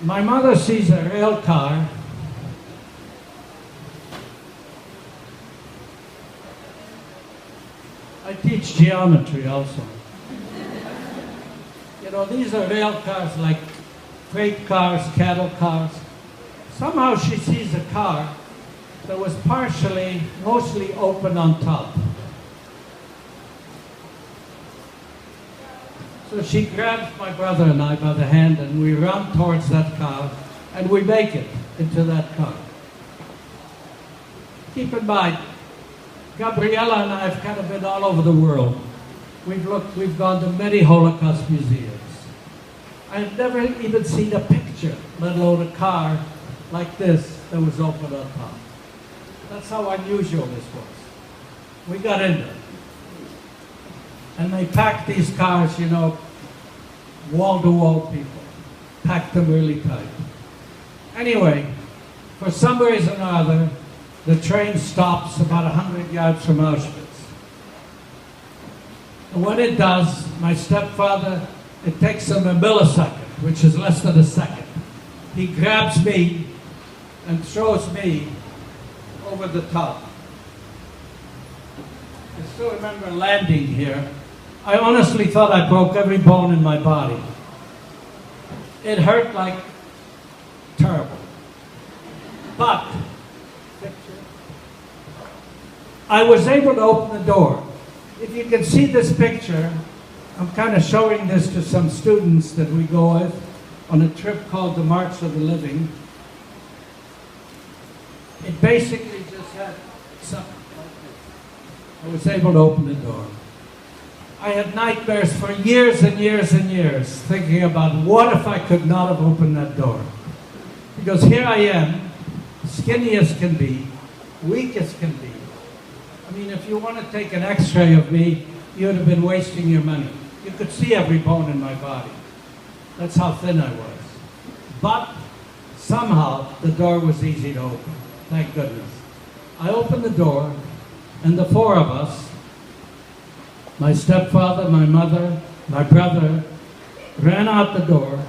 My mother sees a rail car. I teach geometry also. You know, these are rail cars like freight cars, cattle cars. Somehow she sees a car that was mostly open on top. So she grabs my brother and I by the hand and we run towards that car and we make it into that car. Keep in mind, Gabriella and I have kind of been all over the world. We've gone to many Holocaust museums. I've never even seen a picture, let alone a car like this that was open on top. That's how unusual this was. We got in there. And they packed these cars, you know, wall-to-wall people. Packed them really tight. Anyway, for some reason or other, the train stops about 100 yards from Auschwitz. And when it does, my stepfather, it takes him a millisecond, which is less than a second. He grabs me and throws me over the top. I still remember landing here. I honestly thought I broke every bone in my body. It hurt like terrible. But I was able to open the door. If you can see this picture, I'm kind of showing this to some students that we go with on a trip called the March of the Living. It basically just had something like this. I was able to open the door. I had nightmares for years and years and years, thinking about what if I could not have opened that door. Because here I am, skinny as can be, weak as can be. I mean, if you want to take an x-ray of me, you would have been wasting your money. You could see every bone in my body. That's how thin I was. But somehow the door was easy to open. Thank goodness. I opened the door, and the four of us, my stepfather, my mother, my brother, ran out the door.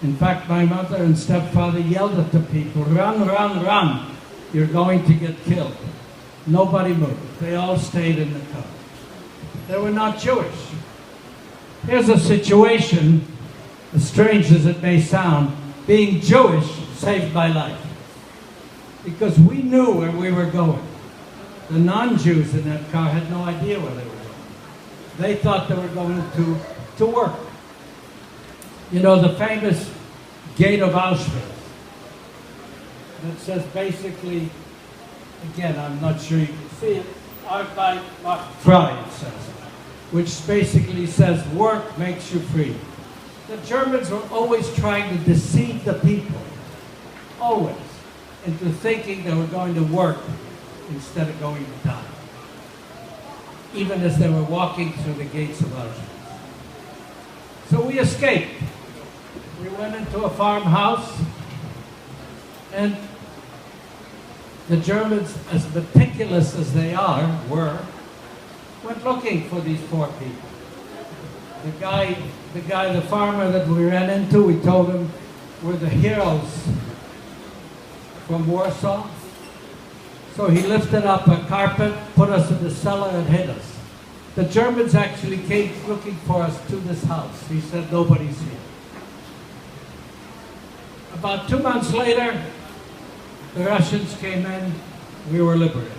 In fact, my mother and stepfather yelled at the people, "Run, run, run. You're going to get killed." Nobody moved. They all stayed in the car. They were not Jewish. Here's a situation, as strange as it may sound, being Jewish saved my life. Because we knew where we were going. The non-Jews in that car had no idea where they were going. They thought they were going to work. You know, the famous gate of Auschwitz that says basically, again, I'm not sure you can see it, Arbeit macht frei, it says, which basically says work makes you free. The Germans were always trying to deceive the people, always, into thinking they were going to work instead of going to die, even as they were walking through the gates of Auschwitz. So we escaped. We went into a farmhouse, and the Germans, as meticulous as they were, went looking for these poor people. The farmer that we ran into, we told him were the heroes from Warsaw. So he lifted up a carpet, put us in the cellar, and hid us. The Germans actually came looking for us to this house. He said, nobody's here. About 2 months later, the Russians came in, we were liberated.